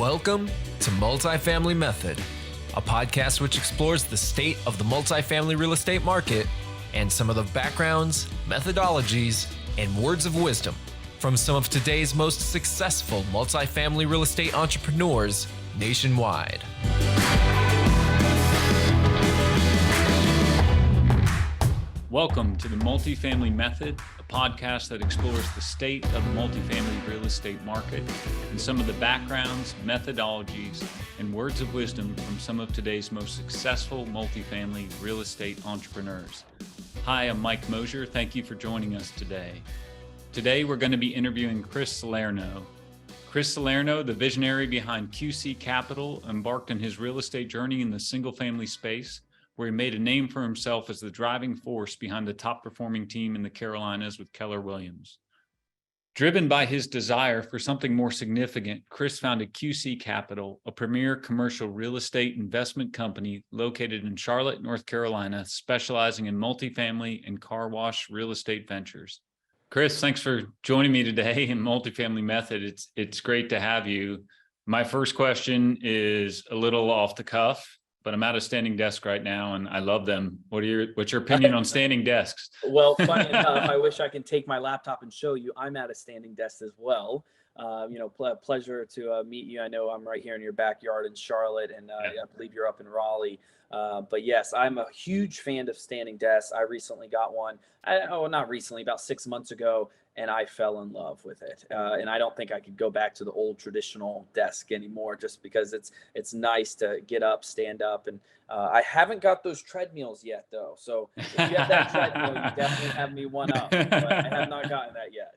Welcome to Multifamily Method, a podcast which explores the state of the multifamily real estate market and some of the backgrounds, methodologies, and words of wisdom from some of today's most successful multifamily real estate entrepreneurs nationwide. Welcome to the Multifamily Method, a podcast that explores the state of the multifamily real estate market and some of the backgrounds, methodologies, and words of wisdom from some of today's most successful multifamily real estate entrepreneurs. Hi, I'm Mike Mosher. Thank you for joining us today. Today, we're going to be interviewing Chris Salerno. Chris Salerno, the visionary behind QC Capital, embarked on his real estate journey in the single-family space, where he made a name for himself as the driving force behind the top-performing team in the Carolinas with Keller Williams. Driven by his desire for something more significant, Chris founded QC Capital, a premier commercial real estate investment company located in Charlotte, North Carolina, specializing in multifamily and car wash real estate ventures. Chris, thanks for joining me today in Multifamily Method. It's great to have you. My first question is a little off the cuff, but I'm at a standing desk right now and I love them. What's your opinion on standing desks? Well, funny enough, I wish I could take my laptop and show you. I'm at a standing desk as well. Pleasure to meet you. I know I'm right here in your backyard in Charlotte, and I believe you're up in Raleigh. But yes, I'm a huge fan of standing desks. I recently got one. Not recently, about 6 months ago, and I fell in love with it. And I don't think I could go back to the old traditional desk anymore, just because it's nice to get up, stand up, and I haven't got those treadmills yet, though. So if you have that treadmill, you definitely have me one up. But I have not gotten that yet.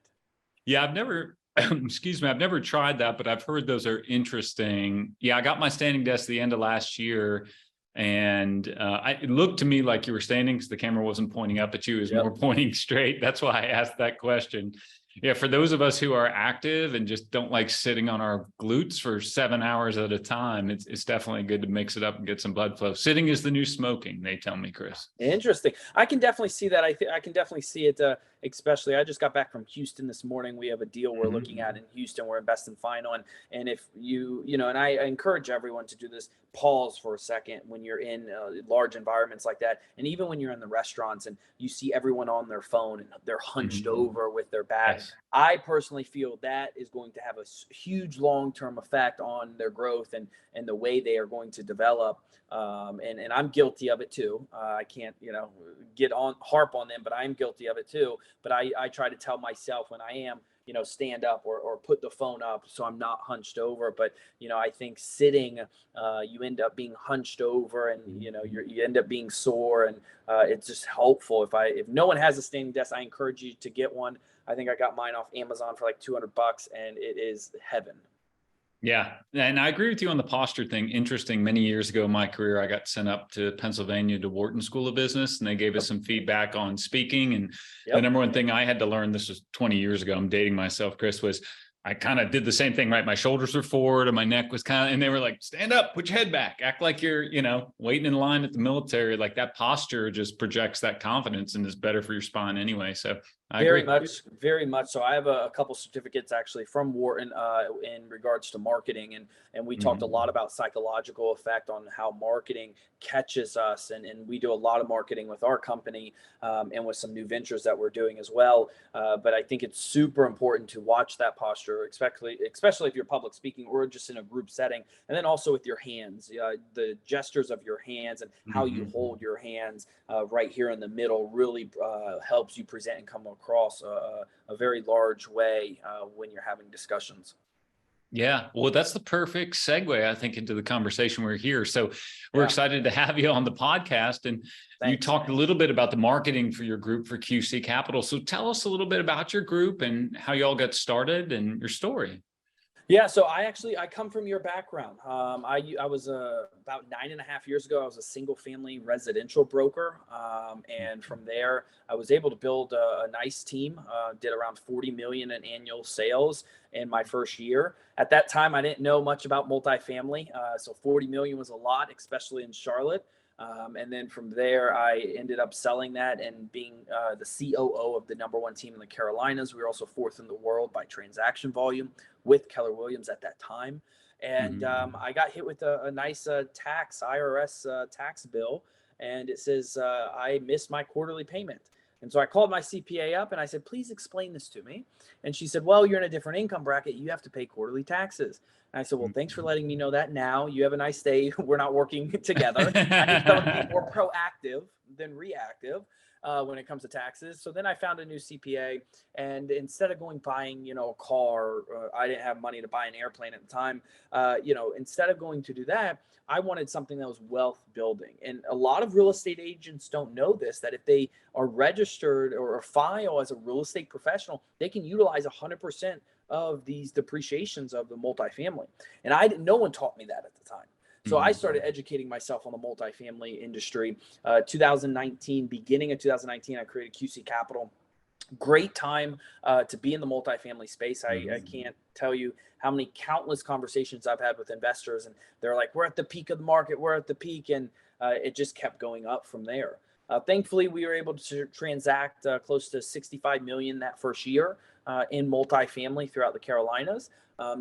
Yeah, I've never. I've never tried that, but I've heard those are interesting. Yeah, I got my standing desk the end of last year, and it looked to me like you were standing because the camera wasn't pointing up at you, it was more pointing straight. That's why I asked that question. Yeah, for those of us who are active and just don't like sitting on our glutes for 7 hours at a time, it's definitely good to mix it up and get some blood flow. Sitting is the new smoking, they tell me, Chris. Interesting. I can definitely see that. I can definitely see it. Especially, I just got back from Houston this morning. We have a deal we're looking at in Houston. We're investing final, and if and I encourage everyone to do this. Pause for a second when you're in large environments like that, and even when you're in the restaurants and you see everyone on their phone and they're hunched over with their back. Yes. I personally feel that is going to have a huge long-term effect on their growth and the way they are going to develop. And I'm guilty of it too. I can't, harp on them, but I'm guilty of it too. But I try to tell myself when I am, stand up or put the phone up so I'm not hunched over. But, I think sitting, you end up being hunched over and, you end up being sore, and it's just helpful. If no one has a standing desk, I encourage you to get one. I think I got mine off Amazon for like $200, and it is heaven. Yeah. And I agree with you on the posture thing. Interesting. Many years ago in my career, I got sent up to Pennsylvania to Wharton School of Business, and they gave us some feedback on speaking. And the number one thing I had to learn, this was 20 years ago, I'm dating myself, Chris, was I kind of did the same thing, right? My shoulders were forward and my neck was and they were like, stand up, put your head back, act like you're, waiting in line at the military. Like that posture just projects that confidence and is better for your spine anyway. So very much so. I have a couple certificates actually from Wharton in regards to marketing, and we talked a lot about psychological effect on how marketing catches us, and we do a lot of marketing with our company and with some new ventures that we're doing as well. But I think it's super important to watch that posture, especially if you're public speaking or just in a group setting, and then also with your hands, the gestures of your hands and how you hold your hands right here in the middle really helps you present and come across a very large way when you're having discussions. Yeah, well, that's the perfect segue, I think, into the conversation we're here. So we're excited to have you on the podcast. And you talked a little bit about the marketing for your group for QC Capital. So tell us a little bit about your group and how you all got started and your story. Yeah, so I come from your background. I was about 9.5 years ago, I was a single family residential broker. And from there, I was able to build a nice team, did around 40 million in annual sales in my first year. At that time, I didn't know much about multifamily. So 40 million was a lot, especially in Charlotte. And then from there, I ended up selling that and being the COO of the number one team in the Carolinas. We were also fourth in the world by transaction volume with Keller Williams at that time. And I got hit with a nice IRS tax bill, and it says I missed my quarterly payment. And so I called my CPA up and I said, please explain this to me. And she said, well, you're in a different income bracket. You have to pay quarterly taxes. And I said, well, thanks for letting me know that now. You have a nice day. We're not working together. I need someone to be more proactive than reactive when it comes to taxes. So then I found a new CPA, and instead of buying, a car, I didn't have money to buy an airplane at the time. Instead of going to do that, I wanted something that was wealth building. And a lot of real estate agents don't know this, that if they are registered or file as a real estate professional, they can utilize 100% of these depreciations of the multifamily. And no one taught me that at the time. So I started educating myself on the multifamily industry. 2019, beginning of 2019, I created QC Capital. Great time to be in the multifamily space. I can't tell you how many countless conversations I've had with investors, and they're like, we're at the peak of the market, we're at the peak, and it just kept going up from there. Thankfully, we were able to transact close to 65 million that first year in multifamily throughout the Carolinas.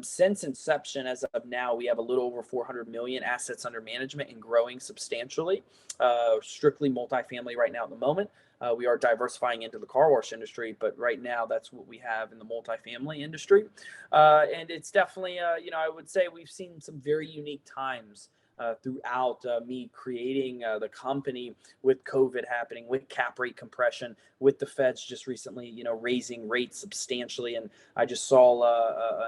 Since inception, as of now, we have a little over 400 million assets under management and growing substantially. Strictly multifamily right now at the moment. We are diversifying into the car wash industry, but right now that's what we have in the multifamily industry. And it's definitely, I would say we've seen some very unique times throughout me creating the company, with COVID happening, with cap rate compression, with the Feds just recently, raising rates substantially. And I just saw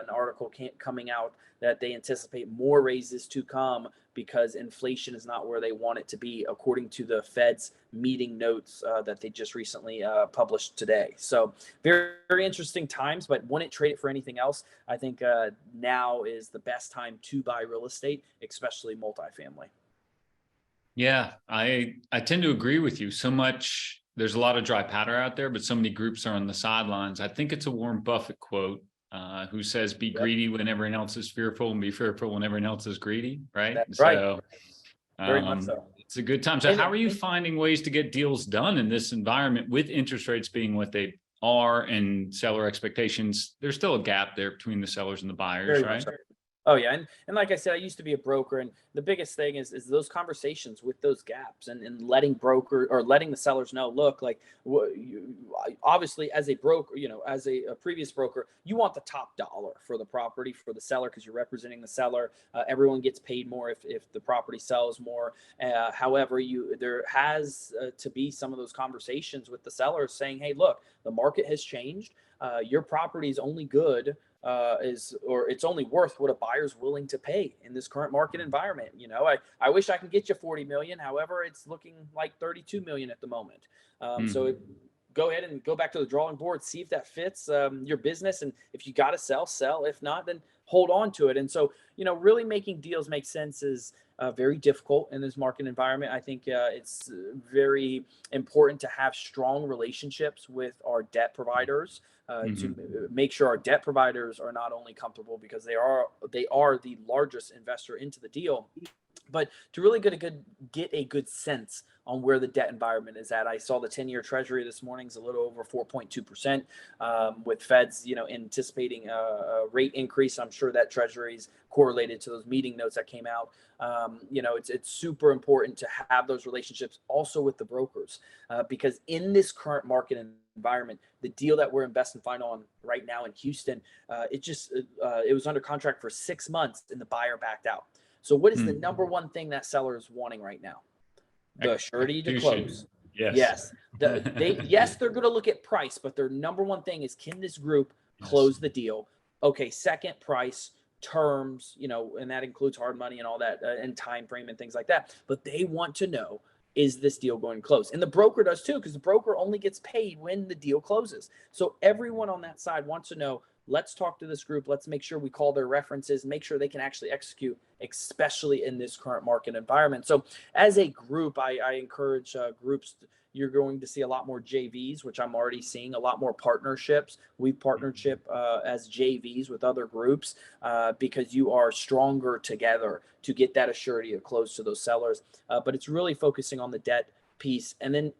an article coming out that they anticipate more raises to come because inflation is not where they want it to be, according to the Fed's meeting notes that they just recently published today. So very, very interesting times, but wouldn't trade it for anything else. I think now is the best time to buy real estate, especially multifamily. Yeah, I tend to agree with you. So much, there's a lot of dry powder out there, but so many groups are on the sidelines. I think it's a Warren Buffett quote who says, be greedy when everyone else is fearful, and be fearful when everyone else is greedy, right? That's right. So very much so. It's a good time. So how are you finding ways to get deals done in this environment with interest rates being what they are and seller expectations? There's still a gap there between the sellers and the buyers, right? So. Oh yeah, and like I said, I used to be a broker, and the biggest thing is those conversations with those gaps, and letting the sellers know, look, like obviously as a broker, as a previous broker, you want the top dollar for the property for the seller because you're representing the seller. Everyone gets paid more if the property sells more. However, there has to be some of those conversations with the sellers saying, hey, look, the market has changed. Your property is only good. It's only worth what a buyer's willing to pay in this current market environment. I wish I could get you 40 million. However, it's looking like 32 million at the moment. So go ahead and go back to the drawing board, see if that fits your business. And if you got to sell. If not, then hold on to it. And so, really making deals make sense is very difficult in this market environment. I think it's very important to have strong relationships with our debt providers. To make sure our debt providers are not only comfortable because they are the largest investor into the deal, but to really get a good sense on where the debt environment is at. I saw the 10-year Treasury this morning is a little over 4.2%, with Feds, anticipating a rate increase. I'm sure that Treasury's correlated to those meeting notes that came out. It's super important to have those relationships also with the brokers, because in this current market environment, the deal that we're investing final on right now in Houston, it was under contract for 6 months and the buyer backed out. So what is the number one thing that seller is wanting right now? The surety to close. Yes. They're going to look at price, but their number one thing is, can this group close the deal? Okay. Second, price, terms, and that includes hard money and all that, and time frame and things like that. But they want to know, is this deal going to close? And the broker does too, because the broker only gets paid when the deal closes. So everyone on that side wants to know, let's talk to this group. Let's make sure we call their references, make sure they can actually execute, especially in this current market environment. So as a group, I encourage groups. You're going to see a lot more JVs, which I'm already seeing, a lot more partnerships. We partnership as JVs with other groups because you are stronger together to get that assurity of close to those sellers. But it's really focusing on the debt piece. And then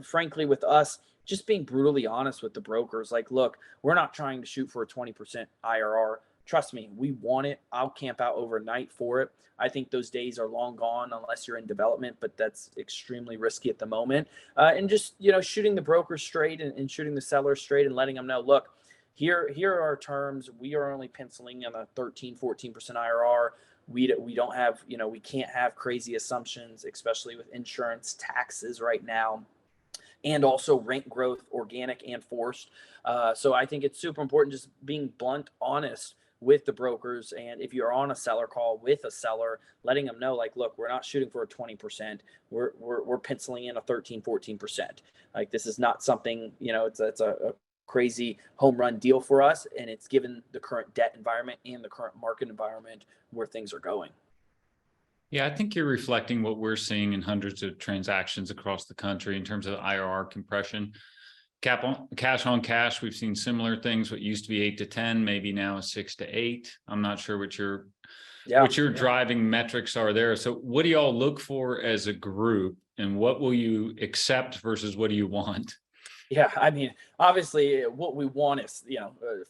frankly, with us, just being brutally honest with the brokers, like, look, we're not trying to shoot for a 20% IRR. trust me, we want it. I'll camp out overnight for it. I think those days are long gone unless you're in development, but that's extremely risky at the moment. And just, shooting the broker straight and shooting the seller straight and letting them know, look, here are our terms. We are only penciling in a 13, 14% IRR. We don't have, we can't have crazy assumptions, especially with insurance, taxes right now, and also rent growth, organic and forced. So I think it's super important just being blunt, honest with the brokers. And if you're on a seller call with a seller, letting them know, like, look, we're not shooting for a 20%. We're penciling in a 13, 14%. Like, this is not something, it's a crazy home run deal for us. And it's given the current debt environment and the current market environment where things are going. Yeah, I think you're reflecting what we're seeing in hundreds of transactions across the country in terms of IRR compression. Cash on cash, we've seen similar things. What used to be 8 to 10, maybe now is 6 to 8. I'm not sure what your driving metrics are there. So what do y'all look for as a group, and what will you accept versus what do you want? Yeah, I mean, obviously, what we want is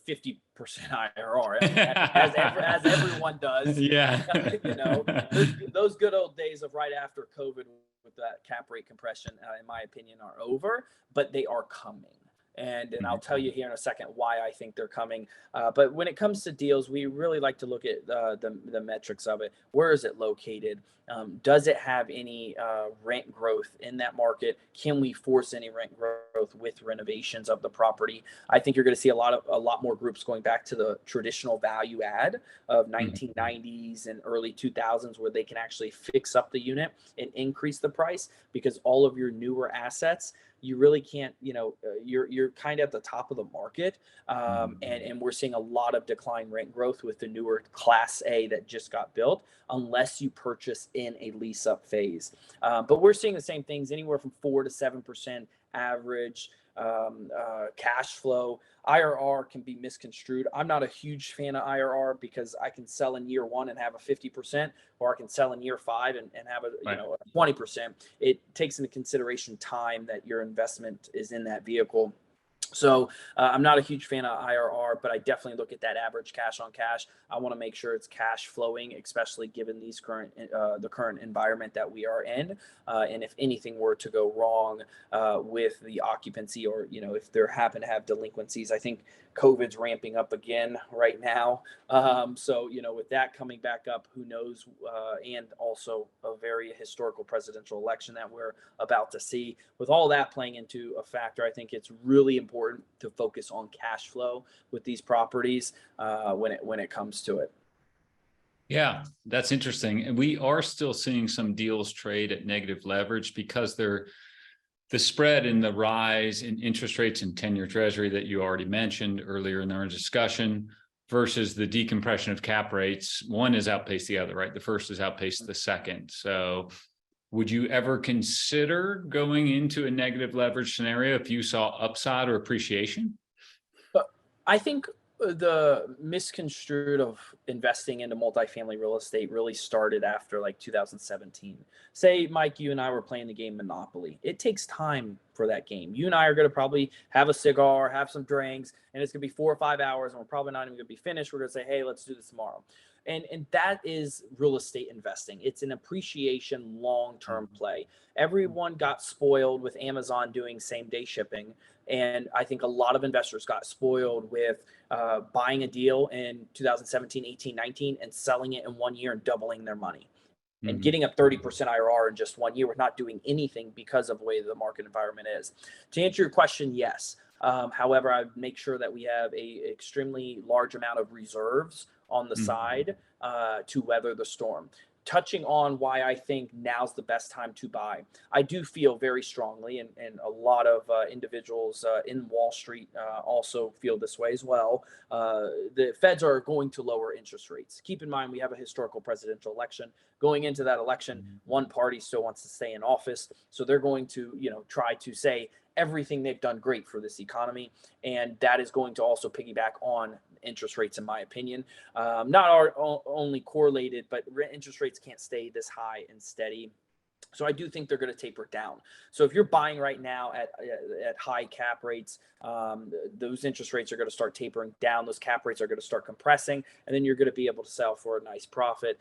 50% IRR, as everyone does. Yeah, those good old days of right after COVID with that cap rate compression, in my opinion, are over, but they are coming. And I'll tell you here in a second why I think they're coming. But when it comes to deals, we really like to look at the metrics of it. Where is it located? Does it have any rent growth in that market? Can we force any rent growth with renovations of the property? I think you're going to see a lot more groups going back to the traditional value add of 1990s and early 2000s, where they can actually fix up the unit and increase the price, because all of your newer assets, you really can't, you're kind of at the top of the market. And we're seeing a lot of decline rent growth with the newer Class A that just got built, unless you purchase in a lease up phase. But we're seeing the same things, anywhere from 4 to 7% average cash flow. IRR can be misconstrued. I'm not a huge fan of IRR because I can sell in year 1 and have a 50%, or I can sell in year 5 and have a 20%. It takes into consideration time that your investment is in that vehicle. So I'm not a huge fan of IRR, but I definitely look at that average cash on cash. I want to make sure it's cash flowing, especially given these the current environment that we are in. And if anything were to go wrong with the occupancy, or if there happen to have delinquencies, I think COVID's ramping up again right now. So with that coming back up, who knows? And also a very historical presidential election that we're about to see. With all that playing into a factor, I think it's really important to focus on cash flow with these properties when it comes to it. Yeah, that's interesting. And we are still seeing some deals trade at negative leverage because the spread in the rise in interest rates and 10-year treasury that you already mentioned earlier in our discussion versus the decompression of cap rates. One has outpaced the other, right? The first has outpaced the second. So would you ever consider going into a negative leverage scenario if you saw upside or appreciation? I think the misconstrued of investing into multifamily real estate really started after like 2017. Say, Mike, you and I were playing the game Monopoly. It takes time for that game. You and I are going to probably have a cigar, have some drinks, and it's going to be 4 or 5 hours, and we're probably not even going to be finished. We're going to say, hey, let's do this tomorrow. And that is real estate investing. It's an appreciation long-term play. Everyone got spoiled with Amazon doing same-day shipping. And I think a lot of investors got spoiled with buying a deal in 2017, 18, 19, and selling it in 1 year and doubling their money. And getting a 30% IRR in just 1 year with not doing anything because of the way the market environment is. To answer your question, yes. However, I make sure that we have a extremely large amount of reserves on the side to weather the storm. Touching on why I think now's the best time to buy, I do feel very strongly, and a lot of individuals in Wall Street also feel this way as well. The Feds are going to lower interest rates. Keep in mind, we have a historical presidential election. Going into that election, one party still wants to stay in office, so they're going to, try to say everything they've done great for this economy, and that is going to also piggyback on interest rates, in my opinion. Not only correlated, but interest rates can't stay this high and steady So I do think they're going to taper down. So if you're buying right now at high cap rates, those interest rates are going to start tapering down. Those cap rates are going to start compressing, and then you're going to be able to sell for a nice profit.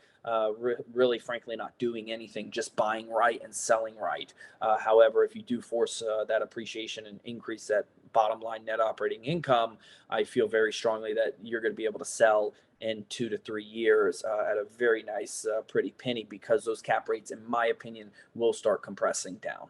Really, frankly, not doing anything, just buying right and selling right. However, if you do force that appreciation and increase that bottom line net operating income, I feel very strongly that you're going to be able to sell in 2 to 3 years at a very nice, pretty penny, because those cap rates, in my opinion, will start compressing down.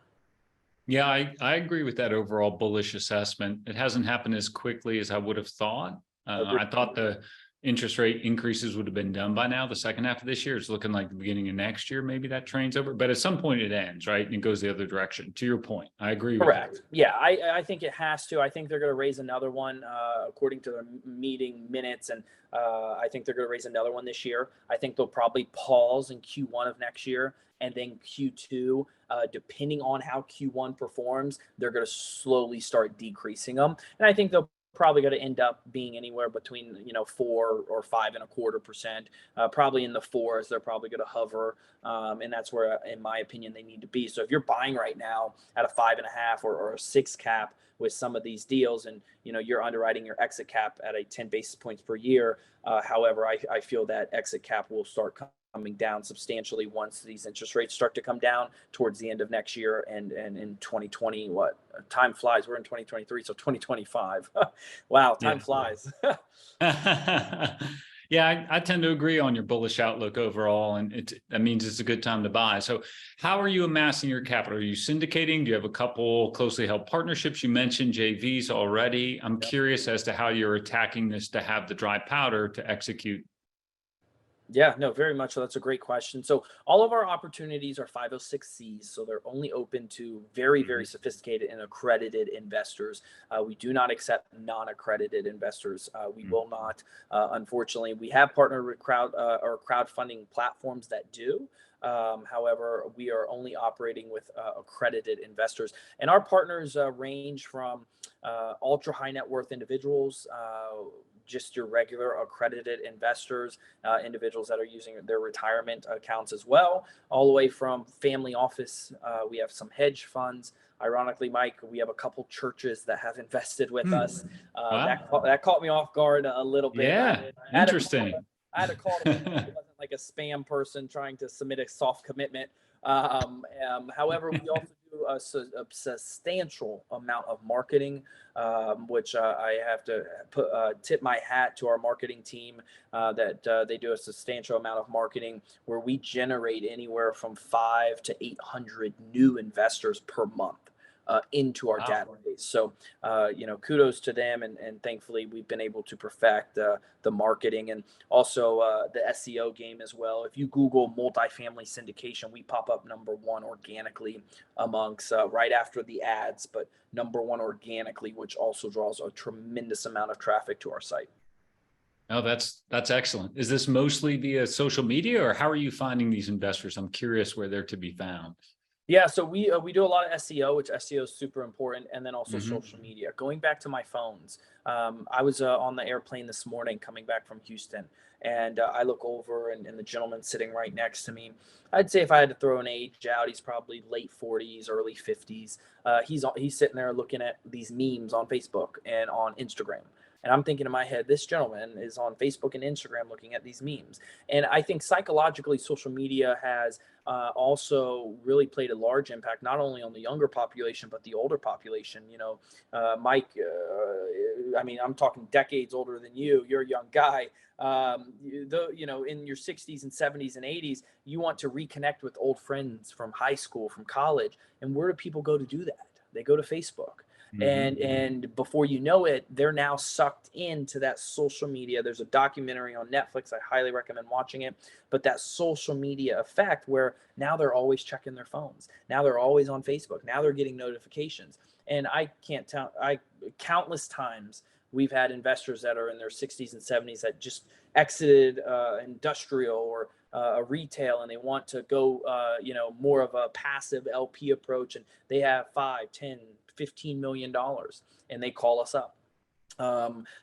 Yeah, I agree with that overall bullish assessment. It hasn't happened as quickly as I would have thought. I thought the interest rate increases would have been done by now. The second half of this year, it's looking like the beginning of next year. Maybe that train's over, but at some point it ends, right? And it goes the other direction. To your point, I agree with Correct. Yeah, I think it has to. I think they're going to raise another one according to the meeting minutes, and I think they're going to raise another one this year. I think they'll probably pause in Q1 of next year, and then Q2, depending on how Q1 performs, they're going to slowly start decreasing them. And I think they'll probably going to end up being anywhere between 4 or 5.25%, probably in the fours. They're probably going to hover, and that's where, in my opinion, they need to be. So if you're buying right now at a 5.5 or a 6 cap with some of these deals, and you're underwriting your exit cap at a 10 basis points per year, however, I feel that exit cap will start coming down substantially once these interest rates start to come down towards the end of next year, and in 2020, what time flies, we're in 2023, so 2025. Wow, time flies. Yeah, I tend to agree on your bullish outlook overall, and that means it's a good time to buy. So how are you amassing your capital? Are you syndicating? Do you have a couple closely held partnerships? You mentioned JVs already. I'm curious as to how you're attacking this to have the dry powder to execute. Yeah, no, very much so. That's a great question. So all of our opportunities are 506Cs, so they're only open to very, very sophisticated and accredited investors. We do not accept non-accredited investors. We will not. Unfortunately, we have partnered with crowdfunding platforms that do. However, we are only operating with accredited investors, and our partners range from ultra high net worth individuals, just your regular accredited investors, individuals that are using their retirement accounts as well, all the way from family office. We have some hedge funds. Ironically, Mike, we have a couple churches that have invested with us. Wow. That caught me off guard a little bit. Yeah, interesting. I had a call to make sure it wasn't like a spam person trying to submit a soft commitment. However, we also do a substantial amount of marketing, which I have to tip my hat to our marketing team, that they do a substantial amount of marketing where we generate anywhere from 500 to 800 new investors per month into our database. So, kudos to them. And thankfully, we've been able to perfect the marketing, and also the SEO game as well. If you Google multifamily syndication, we pop up #1 organically amongst right after the ads, but #1 organically, which also draws a tremendous amount of traffic to our site. Oh, that's excellent. Is this mostly via social media, or how are you finding these investors? I'm curious where they're to be found. Yeah, so we do a lot of SEO, which SEO is super important, and then also social media. Going back to my phones, I was on the airplane this morning coming back from Houston, and I look over, and the gentleman sitting right next to me, I'd say if I had to throw an age out, he's probably late 40s, early 50s. He's sitting there looking at these memes on Facebook and on Instagram. And I'm thinking in my head, this gentleman is on Facebook and Instagram looking at these memes. And I think psychologically, social media has also really played a large impact, not only on the younger population, but the older population. Mike, I mean, I'm talking decades older than you. You're a young guy. In your 60s and 70s and 80s, you want to reconnect with old friends from high school, from college. And where do people go to do that? They go to Facebook. And before you know it, they're now sucked into that social media. There's a documentary on Netflix. I highly recommend watching it. But that social media effect, where now they're always checking their phones. Now they're always on Facebook. Now they're getting notifications. And I can't tell, countless times we've had investors that are in their 60s and 70s that just exited industrial or retail, and they want to go, more of a passive LP approach, and they have 5, 10, $15 million, and they call us up.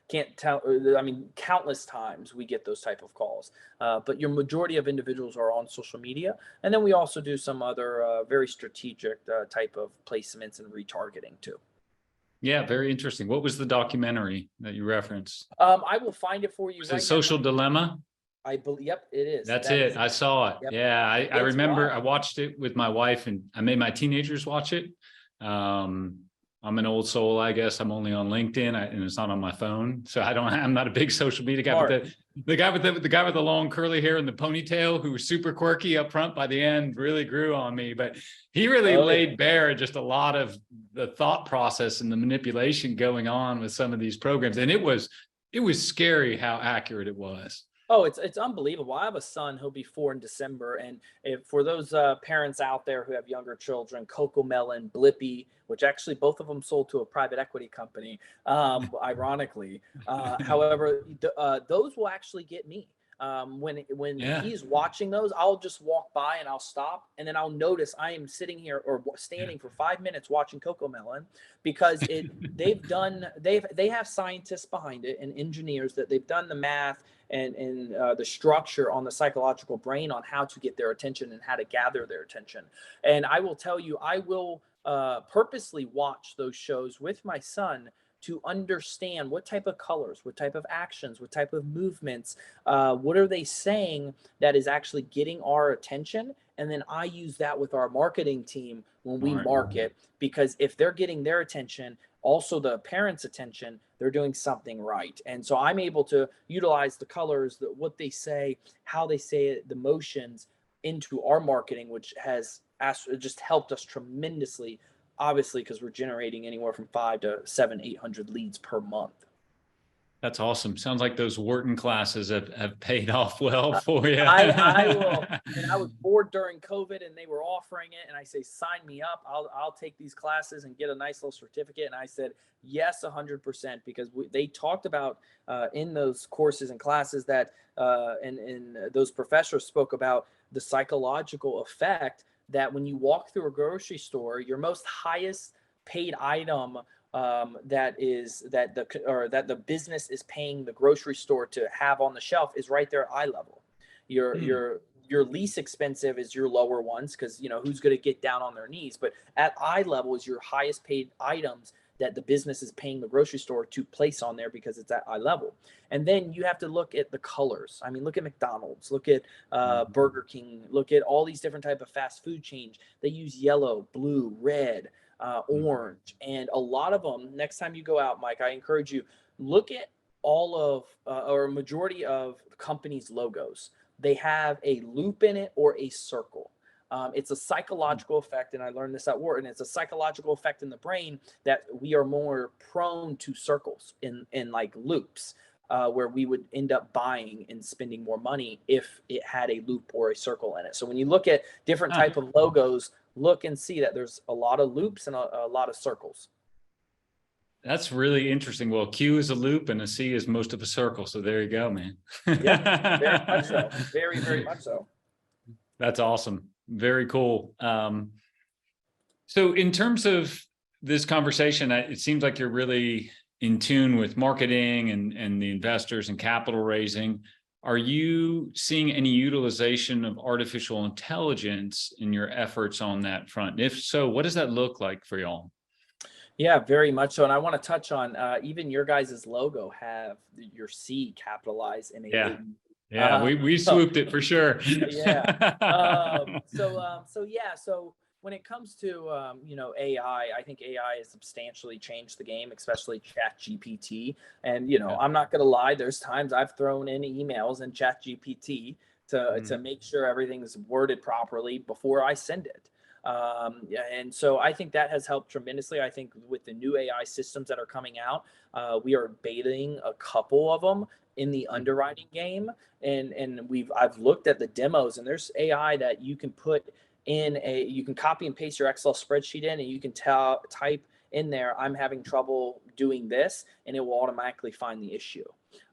Can't tell. I mean, countless times we get those type of calls. But your majority of individuals are on social media, and then we also do some other very strategic type of placements and retargeting too. Yeah, very interesting. What was the documentary that you referenced? I will find it for you Was it right now. Social Dilemma? I believe. Yep, it is. That's That it. is. I saw it. Yep. Yeah, I It's remember wild. I watched it with my wife, and I made my teenagers watch it. I'm an old soul, I guess. I'm only on LinkedIn, and it's not on my phone, so I'm not a big social media guy. Smart. But the guy with the long curly hair and the ponytail, who was super quirky up front, by the end really grew on me. But he really laid bare just a lot of the thought process and the manipulation going on with some of these programs, and it was scary how accurate it was. Oh, it's unbelievable. I have a son, he'll be 4 in December, and if for those parents out there who have younger children, Coco Melon, Blippy, which actually both of them sold to a private equity company, ironically. However, those will actually get me. When he's watching those, I'll just walk by and I'll stop, and then I'll notice I am sitting here or standing for 5 minutes watching Coco Melon, because they have scientists behind it and engineers that they've done the math and the structure on the psychological brain on how to get their attention and how to gather their attention. And I will tell you, I will purposely watch those shows with my son to understand what type of colors, what type of actions, what type of movements, what are they saying that is actually getting our attention. And then I use that with our marketing team when we market, because if they're getting their attention, also the parents' attention, they're doing something right. And so I'm able to utilize the colors, what they say, how they say it, the motions into our marketing, which has just helped us tremendously, obviously, because we're generating anywhere from 5 to 7, 800 leads per month. That's awesome. Sounds like those Wharton classes have paid off well for you. I will. And I was bored during COVID, and they were offering it, and I say, sign me up. I'll take these classes and get a nice little certificate. And I said, yes, 100%, because they talked about in those courses and classes that and those professors spoke about the psychological effect that when you walk through a grocery store, your most highest paid item that the business is paying the grocery store to have on the shelf is right there at eye level. Your least expensive is your lower ones, because who's going to get down on their knees, but at eye level is your highest paid items that the business is paying the grocery store to place on there, because it's at eye level. And then you have to look at the colors. I mean, look at McDonald's, look at Burger King, look at all these different type of fast food chains. They use yellow, blue, red, orange, and a lot of them. Next time you go out, Mike, I encourage you, look at all of or a majority of companies' logos. They have a loop in it or a circle. It's a psychological effect, and I learned this at Wharton. It's a psychological effect in the brain that we are more prone to circles in like loops, where we would end up buying and spending more money if it had a loop or a circle in it. So when you look at different type of logos, look and see that there's a lot of loops and a lot of circles. That's really interesting. Well, Q is a loop and a C is most of a circle. So there you go, man. Yeah, very much so. Very, very much so. That's awesome. Very cool. So in terms of this conversation, it seems like you're really in tune with marketing and the investors and capital raising. Are you seeing any utilization of artificial intelligence in your efforts on that front? If so, what does that look like for y'all? Yeah, very much so. And I want to touch on even your guys' logo have your C capitalized in a Yeah, we swooped it for sure. So when it comes to AI, I think AI has substantially changed the game, especially ChatGPT. And I'm not gonna lie, there's times I've thrown in emails in ChatGPT to make sure everything's worded properly before I send it. And so I think that has helped tremendously. I think with the new AI systems that are coming out, we are betaing a couple of them in the underwriting game, and I've looked at the demos, and there's AI that you can put in you can copy and paste your Excel spreadsheet in, and you can type in there, I'm having trouble doing this, and it will automatically find the issue.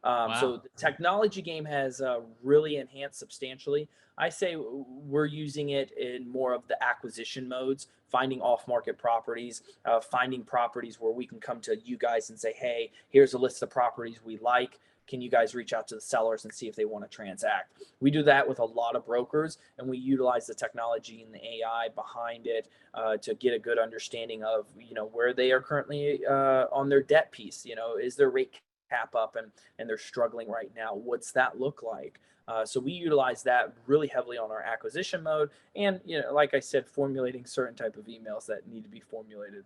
So Wow. the technology game has really enhanced substantially. I say we're using it in more of the acquisition modes, finding off-market properties, finding properties where we can come to you guys and say, hey, here's a list of properties we like. Can you guys reach out to the sellers and see if they want to transact? We do that with a lot of brokers, and we utilize the technology and the AI behind it to get a good understanding of, where they are currently on their debt piece. Is their rate cap up and they're struggling right now? What's that look like? So we utilize that really heavily on our acquisition mode, and like I said, formulating certain type of emails that need to be formulated.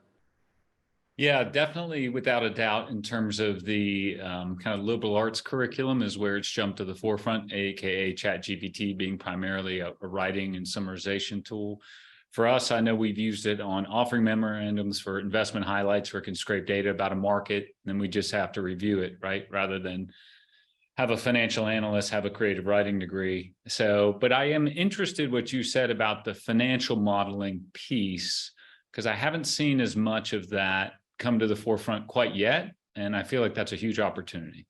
Yeah, definitely, without a doubt, in terms of the kind of liberal arts curriculum is where it's jumped to the forefront, aka ChatGPT being primarily a writing and summarization tool. For us, I know we've used it on offering memorandums for investment highlights where it can scrape data about a market, then we just have to review it, right? Rather than have a financial analyst have a creative writing degree. So, but I am interested what you said about the financial modeling piece, because I haven't seen as much of that come to the forefront quite yet. And I feel like that's a huge opportunity.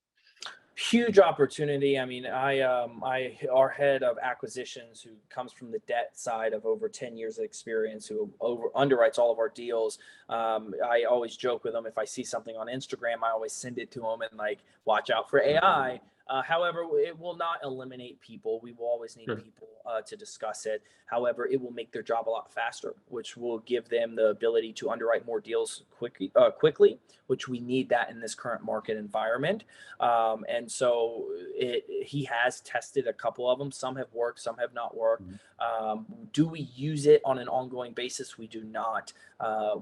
Huge opportunity. I mean, our head of acquisitions, who comes from the debt side of over 10 years of experience, who underwrites all of our deals. I always joke with them, if I see something on Instagram, I always send it to them and like, watch out for AI. However, it will not eliminate people. We will always need Sure. people to discuss it. However, it will make their job a lot faster, which will give them the ability to underwrite more deals quickly, which we need that in this current market environment. And so he has tested a couple of them. Some have worked, some have not worked. Mhm. Do we use it on an ongoing basis? We do not.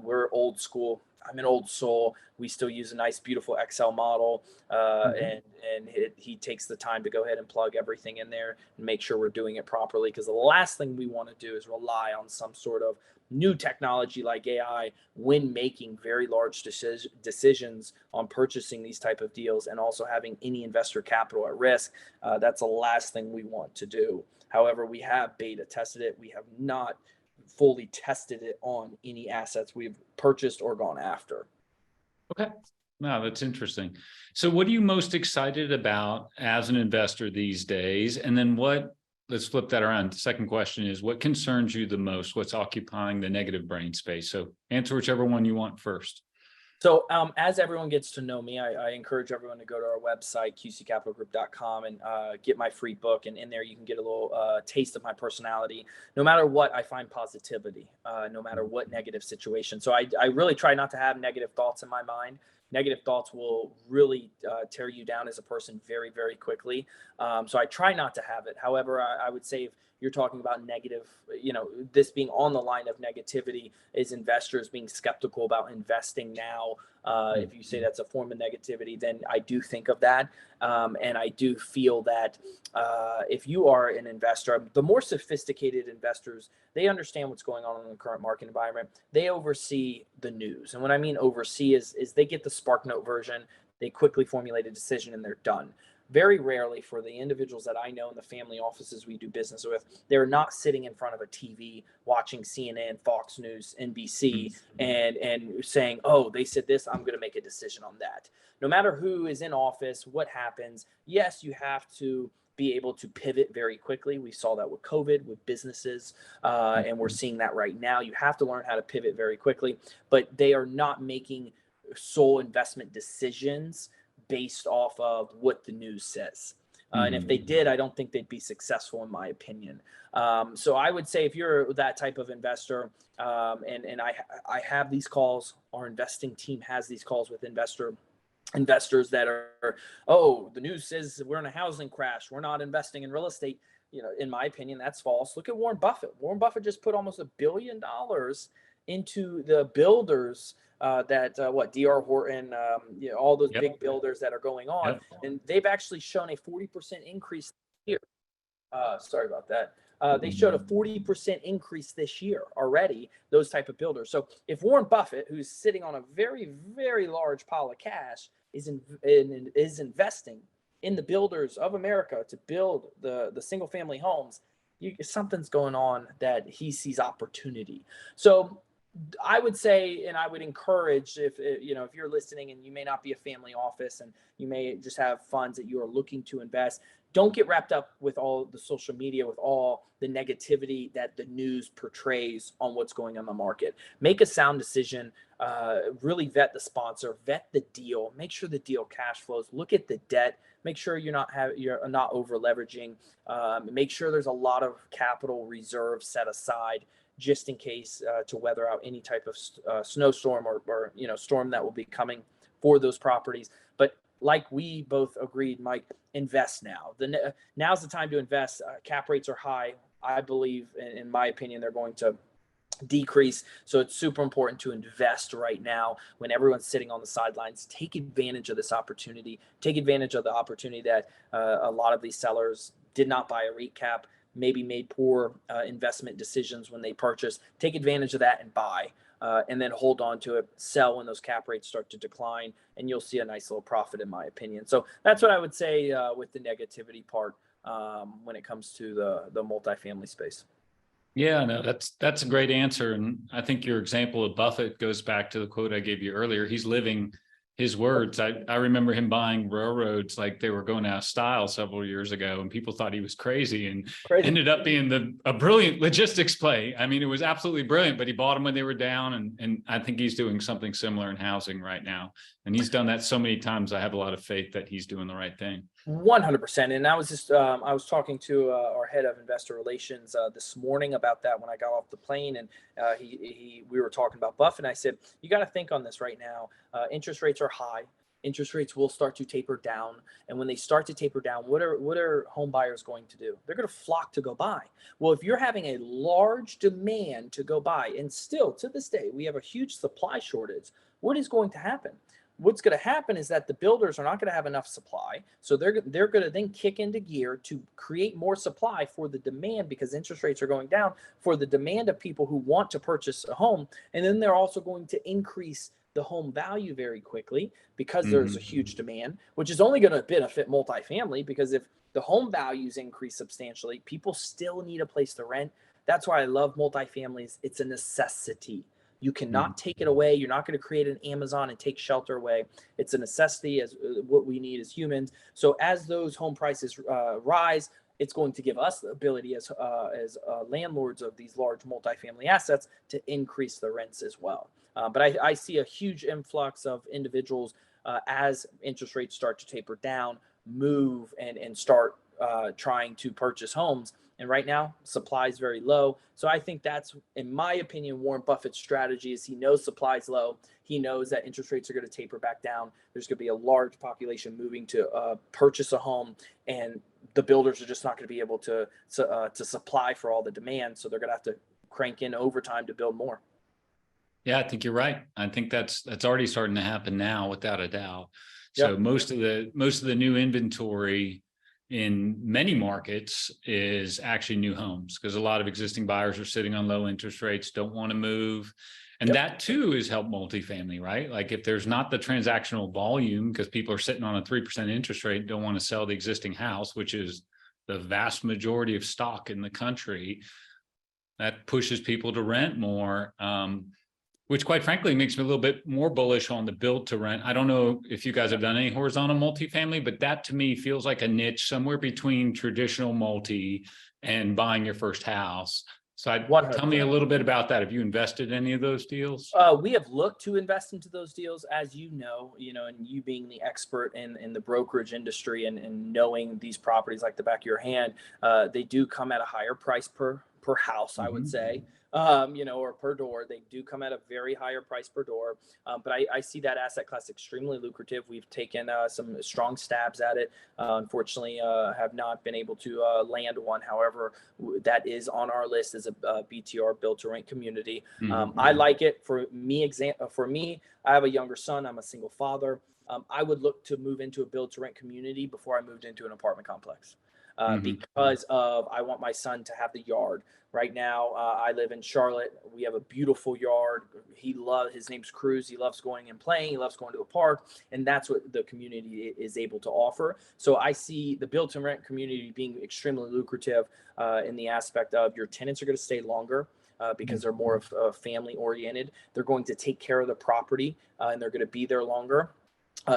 We're old school. I'm an old soul. We still use a nice, beautiful Excel model, Mhm. and he takes the time to go ahead and plug everything in there and make sure we're doing it properly. Because the last thing we want to do is rely on some sort of new technology like AI when making very large decisions on purchasing these type of deals, and also having any investor capital at risk. That's the last thing we want to do. However, we have beta tested it. We have not fully tested it on any assets we've purchased or gone after. Okay. Wow, that's interesting. So, what are you most excited about as an investor these days? And then let's flip that around. The second question is, what concerns you the most? What's occupying the negative brain space? So, answer whichever one you want first. So, as everyone gets to know me, I encourage everyone to go to our website, qccapitalgroup.com, and get my free book. And in there, you can get a little taste of my personality. No matter what, I find positivity, no matter what negative situation. So, I really try not to have negative thoughts in my mind. Negative thoughts will really tear you down as a person very, very quickly. So, I try not to have it. However, I would say, if you're talking about negative, this being on the line of negativity, is investors being skeptical about investing now. If you say that's a form of negativity, then I do think of that. And I do feel that if you are an investor, the more sophisticated investors, they understand what's going on in the current market environment. They oversee the news. And what I mean oversee is they get the SparkNote version, they quickly formulate a decision, and they're done. Very rarely, for the individuals that I know in the family offices we do business with, they're not sitting in front of a TV watching CNN, Fox News, NBC, and saying, "Oh, they said this, I'm going to make a decision on that." No matter who is in office, what happens, yes, you have to be able to pivot very quickly. We saw that with COVID, with businesses, and we're seeing that right now. You have to learn how to pivot very quickly, but they are not making sole investment decisions based off of what the news says. And if they did, I don't think they'd be successful, in my opinion. So I would say, if you're that type of investor, and I have these calls, our investing team has these calls with investors that are, oh, the news says we're in a housing crash, we're not investing in real estate. In my opinion, that's false. Look at Warren Buffett. Warren Buffett just put almost $1 billion into the builders, that what DR Horton, all those Yep. big builders that are going on, Yep. and they've actually shown a 40% increase here. Sorry about that. They showed a Mhm. 40% increase this year already, those type of builders. So if Warren Buffett, who's sitting on a very, very large pile of cash, is investing in the builders of America to build the single family homes, something's going on, that he sees opportunity. So I would say, and I would encourage, if if you're listening and you may not be a family office and you may just have funds that you are looking to invest, don't get wrapped up with all the social media, with all the negativity that the news portrays on what's going on in the market. Make a sound decision. Really vet the sponsor, vet the deal, make sure the deal cash flows. Look at the debt. Make sure you're not over leveraging. Make sure there's a lot of capital reserve set aside just in case, to weather out any type of snowstorm or storm that will be coming for those properties. But like we both agreed, Mike, invest now. Now's the time to invest. Cap rates are high. I believe, in my opinion, they're going to decrease. So it's super important to invest right now when everyone's sitting on the sidelines. Take advantage of this opportunity. Take advantage of the opportunity that a lot of these sellers did not buy a REIT cap, maybe made poor investment decisions when they purchased. Take advantage of that and buy, and then hold on to it, sell when those cap rates start to decline, and you'll see a nice little profit, in my opinion. So that's what I would say with the negativity part when it comes to the multifamily space. Yeah, no, that's a great answer. And I think your example of Buffett goes back to the quote I gave you earlier. He's living his words. I remember him buying railroads like they were going out of style several years ago, and people thought he was crazy, and ended up being a brilliant logistics play. I mean, it was absolutely brilliant, but he bought them when they were down. And I think he's doing something similar in housing right now. And he's done that so many times. I have a lot of faith that he's doing the right thing. 100%. And I was talking to our head of investor relations this morning about that when I got off the plane, and we were talking about Buffett. And I said, you got to think on this right now. Interest rates are high. Interest rates will start to taper down, and when they start to taper down, what are home buyers going to do? They're going to flock to go buy. Well, if you're having a large demand to go buy, and still to this day we have a huge supply shortage, what is going to happen? What's going to happen is that the builders are not going to have enough supply. So they're going to then kick into gear to create more supply for the demand, because interest rates are going down, for the demand of people who want to purchase a home. And then they're also going to increase the home value very quickly, because there's a huge demand, which is only going to benefit multifamily, because if the home values increase substantially, people still need a place to rent. That's why I love multifamilies. It's a necessity. You cannot take it away. You're not going to create an Amazon and take shelter away. It's a necessity, as what we need as humans. So as those home prices rise, it's going to give us the ability as landlords of these large multifamily assets to increase the rents as well. But I see a huge influx of individuals as interest rates start to taper down, move and start trying to purchase homes. And right now, supply is very low. So I think that's, in my opinion, Warren Buffett's strategy. Is he knows supply is low. He knows that interest rates are going to taper back down. There's going to be a large population moving to purchase a home, and the builders are just not going to be able to supply for all the demand. So they're going to have to crank in overtime to build more. Yeah, I think you're right. I think that's already starting to happen now, without a doubt. So most of the new inventory in many markets is actually new homes, because a lot of existing buyers are sitting on low interest rates, don't want to move. And that too has helped multifamily, right? Like if there's not the transactional volume, because people are sitting on a 3% interest rate, don't want to sell the existing house, which is the vast majority of stock in the country, that pushes people to rent more. Which quite frankly makes me a little bit more bullish on the build to rent. I don't know if you guys have done any horizontal multifamily, but that to me feels like a niche somewhere between traditional multi and buying your first house. So tell me a little bit about that. Have you invested in any of those deals? We have looked to invest into those deals, as and you being the expert in the brokerage industry and knowing these properties like the back of your hand, they do come at a higher price per house, I would say. Or per door. They do come at a very higher price per door. But I see that asset class extremely lucrative. We've taken some strong stabs at it. Unfortunately, have not been able to land one. However, that is on our list as a BTR, build to rent community. I like it. For me, I have a younger son. I'm a single father. I would look to move into a build to rent community before I moved into an apartment complex. Because I want my son to have the yard. Right now, I live in Charlotte. We have a beautiful yard. His name's Cruz. He loves going and playing. He loves going to a park. And that's what the community is able to offer. So I see the build to rent community being extremely lucrative in the aspect of your tenants are going to stay longer. because they're more of family oriented. They're going to take care of the property and they're going to be there longer.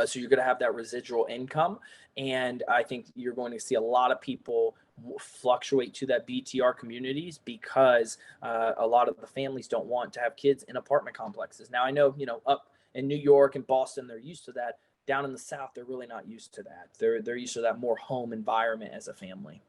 So you're going to have that residual income. And I think you're going to see a lot of people fluctuate to that BTR communities because a lot of the families don't want to have kids in apartment complexes. Now, I know, up in New York and Boston, they're used to that. Down in the South, they're really not used to that. They're used to that more home environment as a family.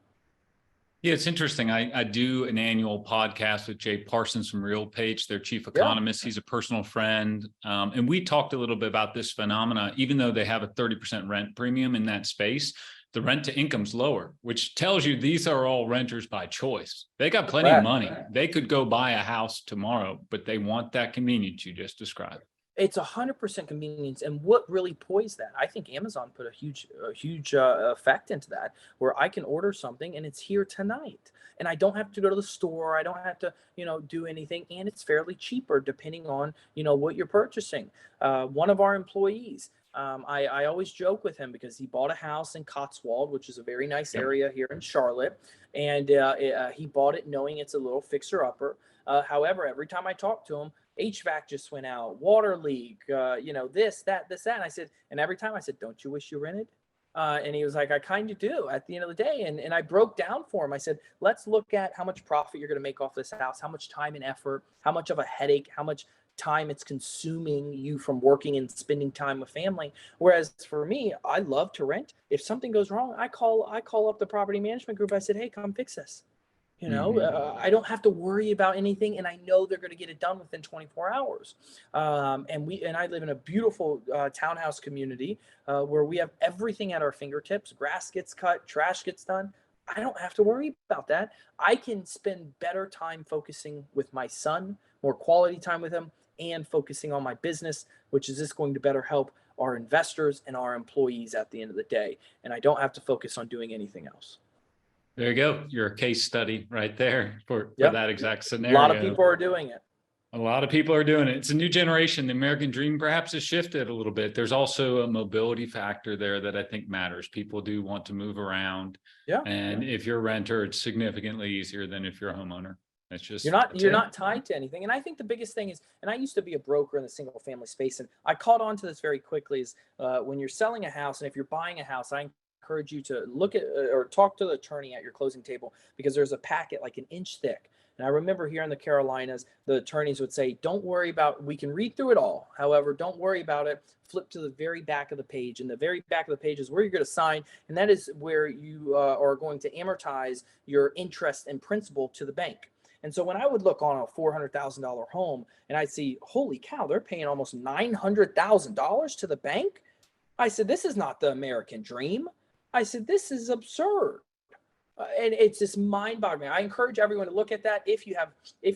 Yeah, it's interesting. I do an annual podcast with Jay Parsons from RealPage, their chief economist. He's a personal friend. And we talked a little bit about this phenomena. Even though they have a 30% rent premium in that space, the rent to income's lower, which tells you these are all renters by choice. They got plenty of money. They could go buy a house tomorrow, but they want that convenience you just described. It's 100% convenience. And what really poised that? I think Amazon put a huge effect into that, where I can order something and it's here tonight. And I don't have to go to the store. I don't have to, do anything. And it's fairly cheaper depending on, what you're purchasing. One of our employees, I always joke with him because he bought a house in Cotswold, which is a very nice area here in Charlotte. And he bought it knowing it's a little fixer-upper. However, every time I talk to him, HVAC just went out, water leak, this, that. And I said, and every time I said, don't you wish you rented? And he was like, I kind of do at the end of the day. And I broke down for him. I said, let's look at how much profit you're going to make off this house, how much time and effort, how much of a headache, how much time it's consuming you from working and spending time with family. Whereas for me, I love to rent. If something goes wrong, I call up the property management group. I said, hey, come fix this. I don't have to worry about anything, and I know they're going to get it done within 24 hours. And I live in a beautiful townhouse community where we have everything at our fingertips. Grass gets cut, trash gets done. I don't have to worry about that. I can spend better time focusing with my son, more quality time with him, and focusing on my business, which is just going to better help our investors and our employees at the end of the day. And I don't have to focus on doing anything else. There you go. You're a case study right there for that exact scenario. A lot of people are doing it. A lot of people are doing it. It's a new generation. The American dream perhaps has shifted a little bit. There's also a mobility factor there that I think matters. People do want to move around. And if you're a renter, it's significantly easier than if you're a homeowner. It's just you're not tied to anything. And I think the biggest thing is, and I used to be a broker in the single family space, and I caught on to this very quickly, is when you're selling a house, and if you're buying a house, I encourage you to look at or talk to the attorney at your closing table, because there's a packet like an inch thick. And I remember here in the Carolinas, the attorneys would say, don't worry about, we can read through it all. However, don't worry about it. Flip to the very back of the page. And the very back of the page is where you're going to sign. And that is where you are going to amortize your interest and principal to the bank. And so when I would look on a $400,000 home and I'd see, holy cow, they're paying almost $900,000 to the bank. I said, this is not the American dream. I said, this is absurd. And it's just mind-boggling. I encourage everyone to look at that. If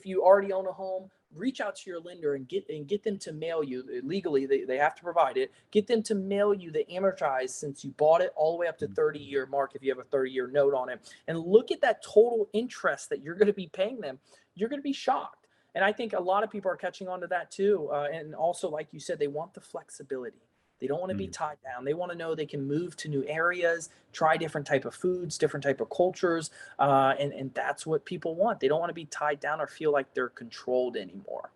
you already own a home, reach out to your lender and get them to mail you legally. They have to provide it. Get them to mail you the amortized since you bought it all the way up to 30-year mark if you have a 30-year note on it. And look at that total interest that you're going to be paying them. You're going to be shocked. And I think a lot of people are catching on to that too. And also, like you said, they want the flexibility. They don't want to be tied down. They want to know they can move to new areas, try different type of foods, different type of cultures. And that's what people want. They don't want to be tied down or feel like they're controlled anymore.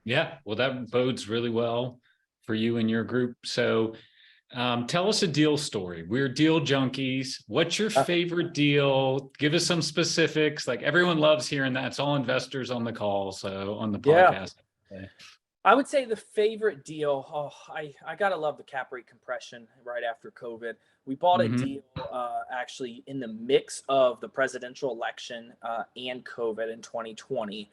Yeah, well, that bodes really well for you and your group. So tell us a deal story. We're deal junkies. What's your favorite deal? Give us some specifics. Like, everyone loves hearing that. It's all investors on the call. So on the podcast. Yeah. I would say the favorite deal. I gotta love the cap rate compression right after COVID. We bought a deal actually in the mix of the presidential election and COVID in 2020,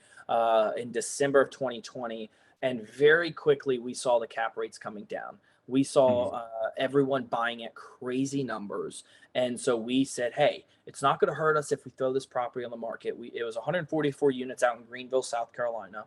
in December of 2020, and very quickly we saw the cap rates coming down. We saw everyone buying at crazy numbers. And so we said, hey, it's not going to hurt us if we throw this property on the market. It was 144 units out in Greenville, South Carolina.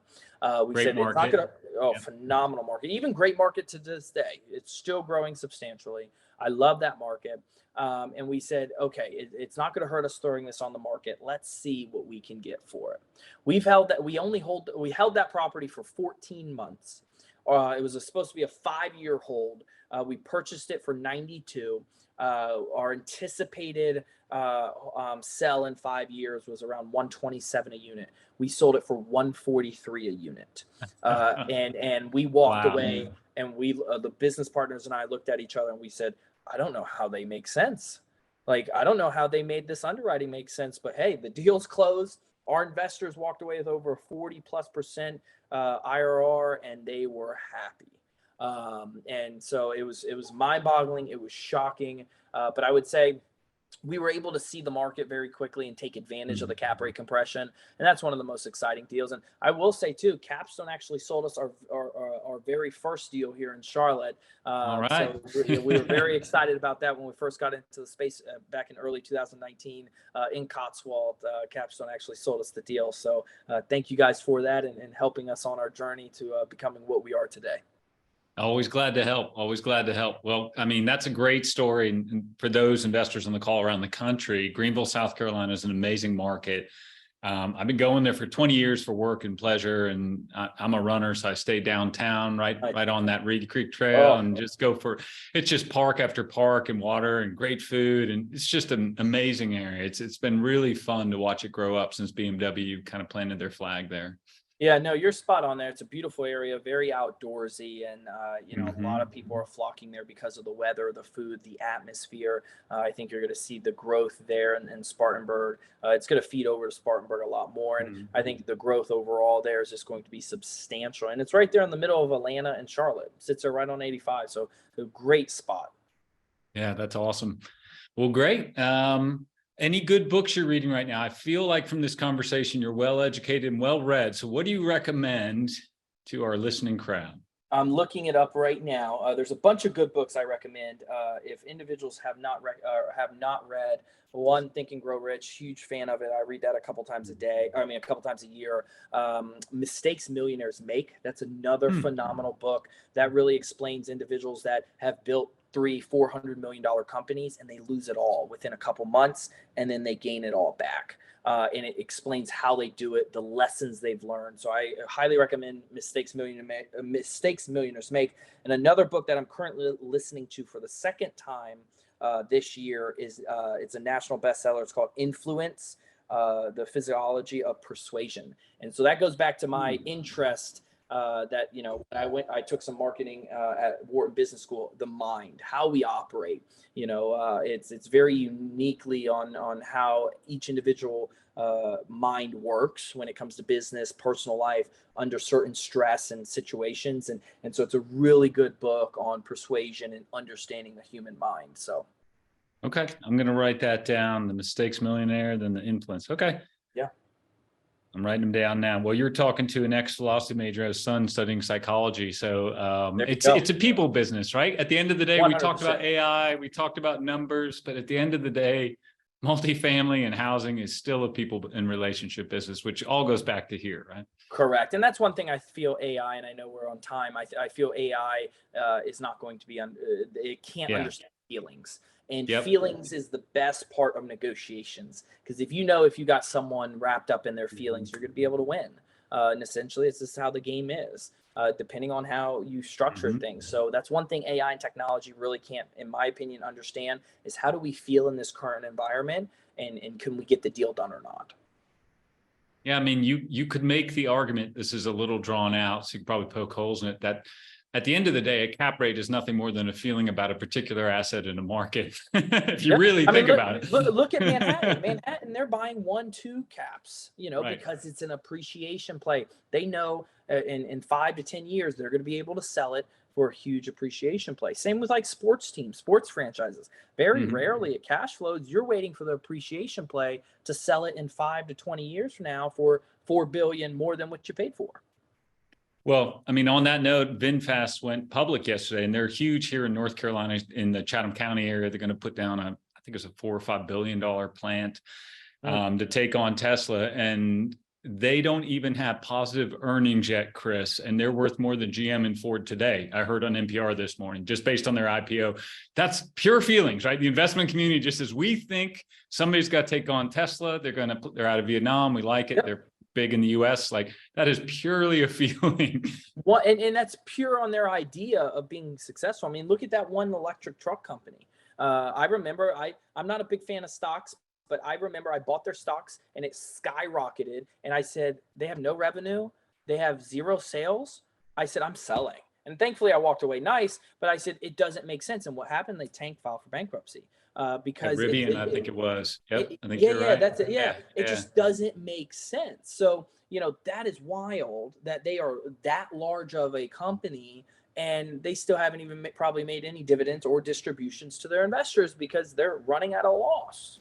We great said market. It's not going to, phenomenal market. Even great market to this day. It's still growing substantially. I love that market. And we said, okay, it's not going to hurt us throwing this on the market. Let's see what we can get for it. We held that property for 14 months. It was supposed to be a 5-year hold. We purchased it for 92. Our anticipated sell in 5 years was around 127 a unit. We sold it for 143 a unit, and we walked Wow. away. And we, the business partners and I, looked at each other and we said, I don't know how they make sense. Like, I don't know how they made this underwriting make sense. But hey, the deal's closed. Our investors walked away with over 40+% IRR, and they were happy. And so it was mind-boggling. It was shocking. But I would say we were able to see the market very quickly and take advantage of the cap rate compression. And that's one of the most exciting deals. And I will say too, Capstone actually sold us our very first deal here in Charlotte. All right. So we were very excited about that when we first got into the space back in early 2019 in Cotswold. Capstone actually sold us the deal. So thank you guys for that and helping us on our journey to becoming what we are today. Always glad to help. Always glad to help. Well, I mean, that's a great story. And for those investors on the call around the country, Greenville, South Carolina is an amazing market. I've been going there for 20 years for work and pleasure. And I'm a runner, so I stay downtown right on that Reed Creek Trail and just go for, it's just park after park and water and great food. And it's just an amazing area. It's been really fun to watch it grow up since BMW kind of planted their flag there. Yeah, no, you're spot on there. It's a beautiful area, very outdoorsy, and a lot of people are flocking there because of the weather, the food, the atmosphere. I think you're going to see the growth there in Spartanburg. It's going to feed over to Spartanburg a lot more, and I think the growth overall there is just going to be substantial. And it's right there in the middle of Atlanta and Charlotte. It sits there right on 85, so a great spot. Yeah, that's awesome. Well, great. Any good books you're reading right now? I feel like from this conversation, you're well educated and well read. So what do you recommend to our listening crowd? I'm looking it up right now. There's a bunch of good books I recommend. If individuals have not read one, Think and Grow Rich, huge fan of it. I read that a couple times a year. Mistakes Millionaires Make. That's another phenomenal book that really explains individuals that have built $300-400 million companies and they lose it all within a couple months, and then they gain it all back. And it explains how they do it, the lessons they've learned. So I highly recommend Mistakes Millionaires Make. And another book that I'm currently listening to for the second time this year is it's a national bestseller. It's called Influence, the Physiology of Persuasion. And so that goes back to my interest that, when I took some marketing at Wharton Business School, the mind, how we operate, it's very uniquely on how each individual mind works when it comes to business, personal life, under certain stress and situations. And so it's a really good book on persuasion and understanding the human mind. So. Okay. I'm going to write that down. The Mistakes Millionaire, then the Influence. Okay. Yeah. I'm writing them down now. Well, you're talking to an ex-philosophy major, has son studying psychology. So it's a people business, right? At the end of the day, 100%. We talked about AI, we talked about numbers, but at the end of the day, multifamily and housing is still a people and relationship business, which all goes back to here, right? Correct. And that's one thing I feel AI, and I know we're on time, I feel AI is not going to be, it can't understand feelings. And feelings is the best part of negotiations, because if you got someone wrapped up in their feelings, you're going to be able to win. And essentially, it's just how the game is, depending on how you structure things. So that's one thing AI and technology really can't, in my opinion, understand, is how do we feel in this current environment, and can we get the deal done or not? Yeah, I mean, you could make the argument, this is a little drawn out, so you could probably poke holes in it, that at the end of the day, a cap rate is nothing more than a feeling about a particular asset in a market. If you really think about it. Look at Manhattan. Manhattan, they're buying 1-2 caps, because it's an appreciation play. They know in 5 to 10 years, they're going to be able to sell it for a huge appreciation play. Same with like sports teams, sports franchises. Very rarely it cash flows. You're waiting for the appreciation play to sell it in 5 to 20 years from now for $4 billion more than what you paid for. Well, I mean, on that note, VinFast went public yesterday, and they're huge here in North Carolina in the Chatham County area. They're going to put down I think it's a $4 or $5 billion plant to take on Tesla. And they don't even have positive earnings yet, Chris, and they're worth more than GM and Ford today. I heard on NPR this morning, just based on their IPO. That's pure feelings, right? The investment community just says, we think somebody's got to take on Tesla. They're out of Vietnam. We like it. They're big in the US. Like that is purely a feeling. Well, and that's pure on their idea of being successful. I mean, look at that one electric truck company. I remember, I'm not a big fan of stocks, but I remember I bought their stocks and it skyrocketed. And I said, they have no revenue. They have zero sales. I said, I'm selling. And thankfully I walked away nice, but I said, it doesn't make sense. And what happened? They tanked, filed for bankruptcy. Because Rivian, I think it was. Yep. I think you're right. That's it. Yeah. It just doesn't make sense. So, that is wild that they are that large of a company and they still haven't even probably made any dividends or distributions to their investors because they're running at a loss.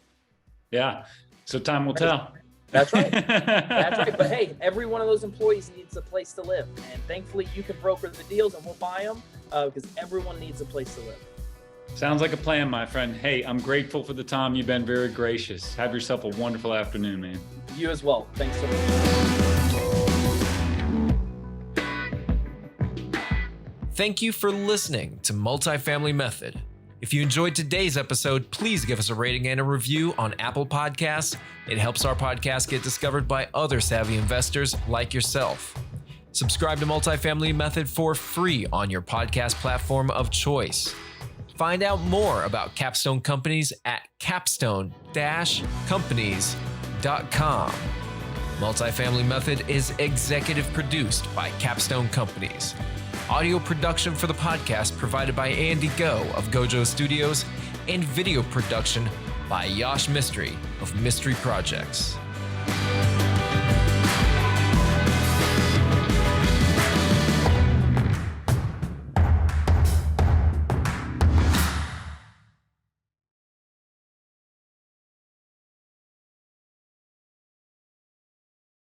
Yeah. So time will tell. That's right. That's right. But hey, every one of those employees needs a place to live. And thankfully you can broker the deals and we'll buy them because everyone needs a place to live. Sounds like a plan, my friend. Hey, I'm grateful for the time. You've been very gracious. Have yourself a wonderful afternoon, man. You as well. Thanks so much. Thank you for listening to Multifamily Method. If you enjoyed today's episode, please give us a rating and a review on Apple Podcasts. It helps our podcast get discovered by other savvy investors like yourself. Subscribe to Multifamily Method for free on your podcast platform of choice. Find out more about Capstone Companies at capstone-companies.com. Multifamily Method is executive produced by Capstone Companies. Audio production for the podcast provided by Andy Go of Gojo Studios and video production by Yash Mystery of Mystery Projects.